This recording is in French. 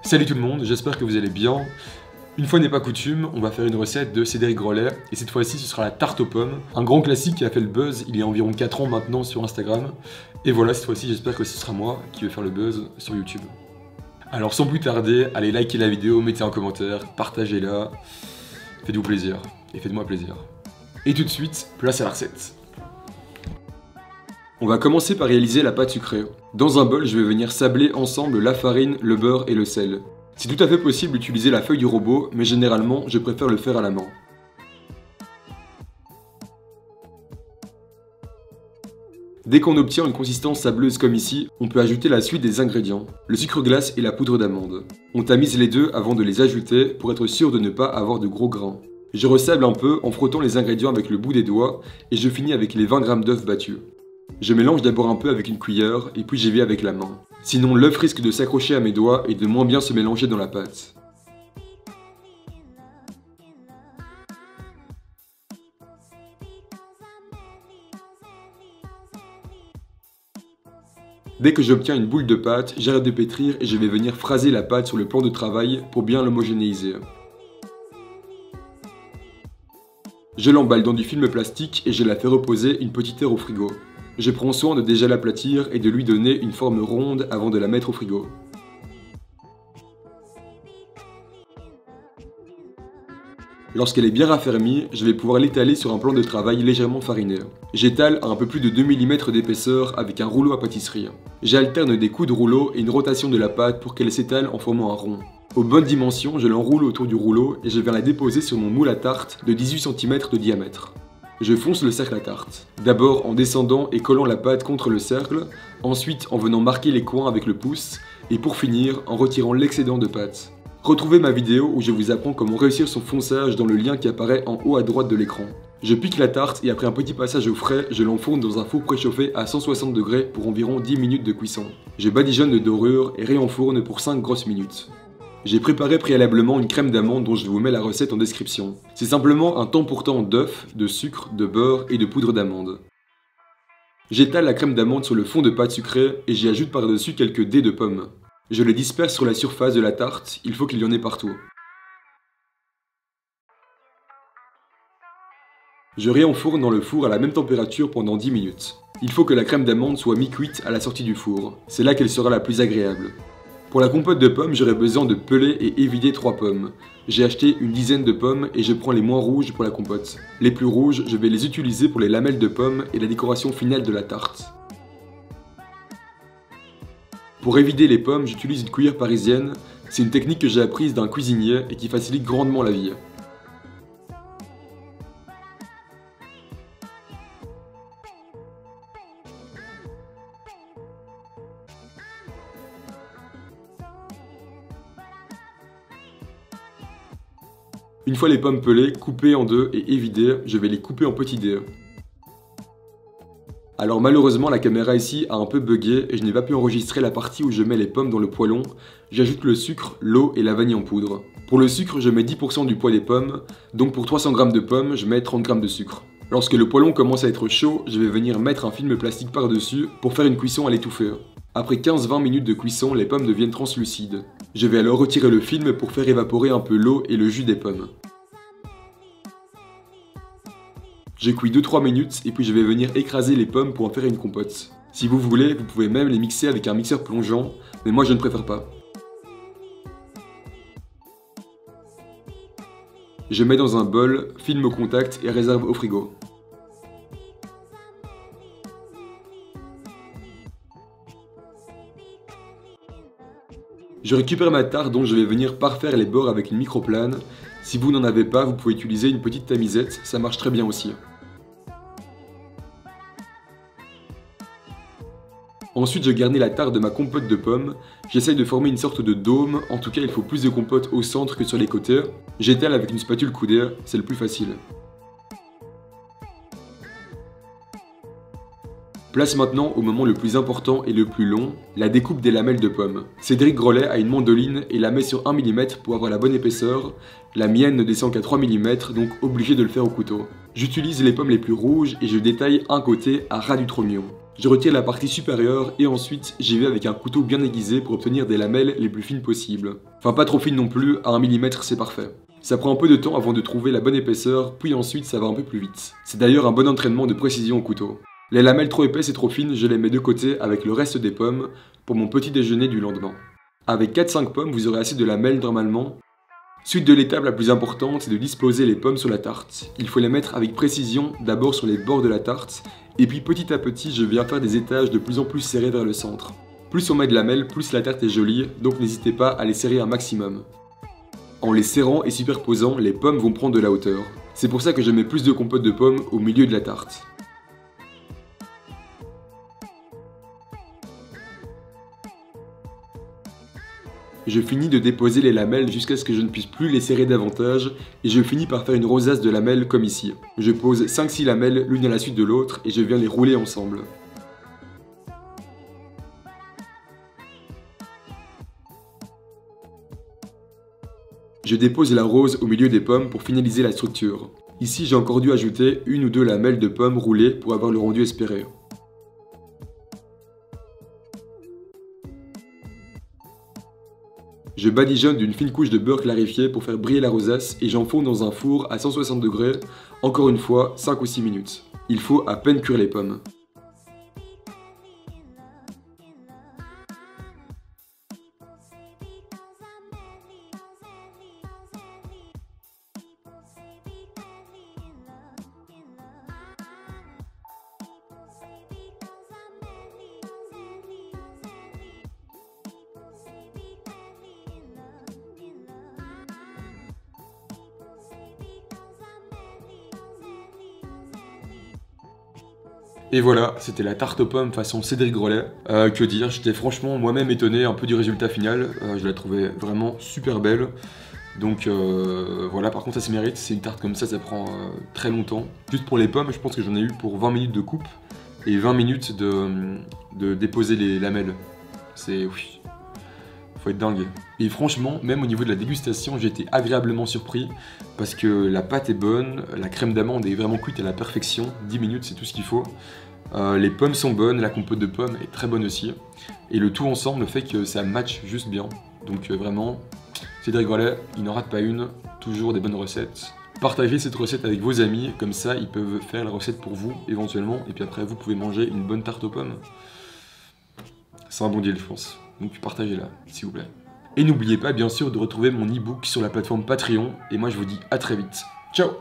Salut tout le monde, j'espère que vous allez bien. Une fois n'est pas coutume, on va faire une recette de Cédric Grolet, et cette fois-ci ce sera la tarte aux pommes, un grand classique qui a fait le buzz il y a environ 4 ans maintenant sur Instagram. Et voilà, cette fois-ci j'espère que ce sera moi qui vais faire le buzz sur YouTube. Alors sans plus tarder, allez liker la vidéo, mettez un commentaire, partagez-la, faites-vous plaisir, et faites-moi plaisir. Et tout de suite, place à la recette. On va commencer par réaliser la pâte sucrée. Dans un bol, je vais venir sabler ensemble la farine, le beurre et le sel. C'est tout à fait possible d'utiliser la feuille du robot, mais généralement, je préfère le faire à la main. Dès qu'on obtient une consistance sableuse comme ici, on peut ajouter la suite des ingrédients, le sucre glace et la poudre d'amande. On tamise les deux avant de les ajouter pour être sûr de ne pas avoir de gros grains. Je ressable un peu en frottant les ingrédients avec le bout des doigts et je finis avec les 20 g d'œufs battus. Je mélange d'abord un peu avec une cuillère et puis j'y vais avec la main. Sinon l'œuf risque de s'accrocher à mes doigts et de moins bien se mélanger dans la pâte. Dès que j'obtiens une boule de pâte, j'arrête de pétrir et je vais venir phraser la pâte sur le plan de travail pour bien l'homogénéiser. Je l'emballe dans du film plastique et je la fais reposer une petite heure au frigo. Je prends soin de déjà l'aplatir et de lui donner une forme ronde avant de la mettre au frigo. Lorsqu'elle est bien raffermie, je vais pouvoir l'étaler sur un plan de travail légèrement fariné. J'étale à un peu plus de 2 mm d'épaisseur avec un rouleau à pâtisserie. J'alterne des coups de rouleau et une rotation de la pâte pour qu'elle s'étale en formant un rond. Aux bonnes dimensions, je l'enroule autour du rouleau et je viens la déposer sur mon moule à tarte de 18 cm de diamètre. Je fonce le cercle à tarte. D'abord en descendant et collant la pâte contre le cercle, ensuite en venant marquer les coins avec le pouce, et pour finir en retirant l'excédent de pâte. Retrouvez ma vidéo où je vous apprends comment réussir son fonçage dans le lien qui apparaît en haut à droite de l'écran. Je pique la tarte et après un petit passage au frais, je l'enfourne dans un four préchauffé à 160 degrés pour environ 10 minutes de cuisson. Je badigeonne de dorure et réenfourne pour 5 grosses minutes. J'ai préparé préalablement une crème d'amande dont je vous mets la recette en description. C'est simplement un temps pour temps d'œufs, de sucre, de beurre et de poudre d'amande. J'étale la crème d'amande sur le fond de pâte sucrée et j'y ajoute par-dessus quelques dés de pommes. Je les disperse sur la surface de la tarte, il faut qu'il y en ait partout. Je réenfourne dans le four à la même température pendant 10 minutes. Il faut que la crème d'amande soit mi-cuite à la sortie du four. C'est là qu'elle sera la plus agréable. Pour la compote de pommes, j'aurai besoin de peler et évider 3 pommes. J'ai acheté une dizaine de pommes et je prends les moins rouges pour la compote. Les plus rouges, je vais les utiliser pour les lamelles de pommes et la décoration finale de la tarte. Pour évider les pommes, j'utilise une cuillère parisienne. C'est une technique que j'ai apprise d'un cuisinier et qui facilite grandement la vie. Une fois les pommes pelées, coupées en deux et évidées, je vais les couper en petits dés. Alors malheureusement la caméra ici a un peu bugué et je n'ai pas pu enregistrer la partie où je mets les pommes dans le poêlon. J'ajoute le sucre, l'eau et la vanille en poudre. Pour le sucre, je mets 10% du poids des pommes, donc pour 300 g de pommes, je mets 30 g de sucre. Lorsque le poêlon commence à être chaud, je vais venir mettre un film plastique par-dessus pour faire une cuisson à l'étouffer. Après 15-20 minutes de cuisson, les pommes deviennent translucides. Je vais alors retirer le film pour faire évaporer un peu l'eau et le jus des pommes. Je cuis 2-3 minutes et puis je vais venir écraser les pommes pour en faire une compote. Si vous voulez, vous pouvez même les mixer avec un mixeur plongeant, mais moi je ne préfère pas. Je mets dans un bol, filme au contact et réserve au frigo. Je récupère ma tarte dont je vais venir parfaire les bords avec une microplane. Si vous n'en avez pas, vous pouvez utiliser une petite tamisette, ça marche très bien aussi. Ensuite, je garnis la tarte de ma compote de pommes. J'essaye de former une sorte de dôme, en tout cas il faut plus de compote au centre que sur les côtés. J'étale avec une spatule coudée, c'est le plus facile. Place maintenant au moment le plus important et le plus long, la découpe des lamelles de pommes. Cédric Grolet a une mandoline et la met sur 1 mm pour avoir la bonne épaisseur. La mienne ne descend qu'à 3 mm, donc obligé de le faire au couteau. J'utilise les pommes les plus rouges et je détaille un côté à ras du trognon. Je retire la partie supérieure et ensuite j'y vais avec un couteau bien aiguisé pour obtenir des lamelles les plus fines possibles. Enfin pas trop fines non plus, à 1 mm c'est parfait. Ça prend un peu de temps avant de trouver la bonne épaisseur, puis ensuite ça va un peu plus vite. C'est d'ailleurs un bon entraînement de précision au couteau. Les lamelles trop épaisses et trop fines, je les mets de côté avec le reste des pommes pour mon petit déjeuner du lendemain. Avec 4-5 pommes, vous aurez assez de lamelles normalement. Suite de l'étape la plus importante, c'est de disposer les pommes sur la tarte. Il faut les mettre avec précision, d'abord sur les bords de la tarte, et puis petit à petit, je viens faire des étages de plus en plus serrés vers le centre. Plus on met de lamelles, plus la tarte est jolie, donc n'hésitez pas à les serrer un maximum. En les serrant et superposant, les pommes vont prendre de la hauteur. C'est pour ça que je mets plus de compote de pommes au milieu de la tarte. Je finis de déposer les lamelles jusqu'à ce que je ne puisse plus les serrer davantage et je finis par faire une rosace de lamelles comme ici. Je pose 5-6 lamelles l'une à la suite de l'autre et je viens les rouler ensemble. Je dépose la rose au milieu des pommes pour finaliser la structure. Ici j'ai encore dû ajouter 1 ou 2 lamelles de pommes roulées pour avoir le rendu espéré. Je badigeonne d'une fine couche de beurre clarifié pour faire briller la rosace et j'enfourne dans un four à 160 degrés, encore une fois 5 ou 6 minutes. Il faut à peine cuire les pommes. Et voilà, c'était la tarte aux pommes façon Cédric Grolet. Que dire, j'étais franchement moi-même étonné un peu du résultat final. Je la trouvais vraiment super belle. Donc voilà, par contre ça se mérite, c'est une tarte comme ça prend très longtemps. Juste pour les pommes, je pense que j'en ai eu pour 20 minutes de coupe et 20 minutes de déposer les lamelles. C'est... oui, faut être dingue. Et franchement, même au niveau de la dégustation, j'ai été agréablement surpris parce que la pâte est bonne, la crème d'amande est vraiment cuite à la perfection, 10 minutes c'est tout ce qu'il faut. Les pommes sont bonnes, la compote de pommes est très bonne aussi. Et le tout ensemble fait que ça match juste bien. Donc vraiment, Cédric Grolet, il n'en rate pas une, toujours des bonnes recettes. Partagez cette recette avec vos amis, comme ça ils peuvent faire la recette pour vous éventuellement. Et puis après vous pouvez manger une bonne tarte aux pommes. C'est un bon deal je pense. Donc partagez-la, s'il vous plaît. Et n'oubliez pas bien sûr de retrouver mon e-book sur la plateforme Patreon. Et moi je vous dis à très vite. Ciao!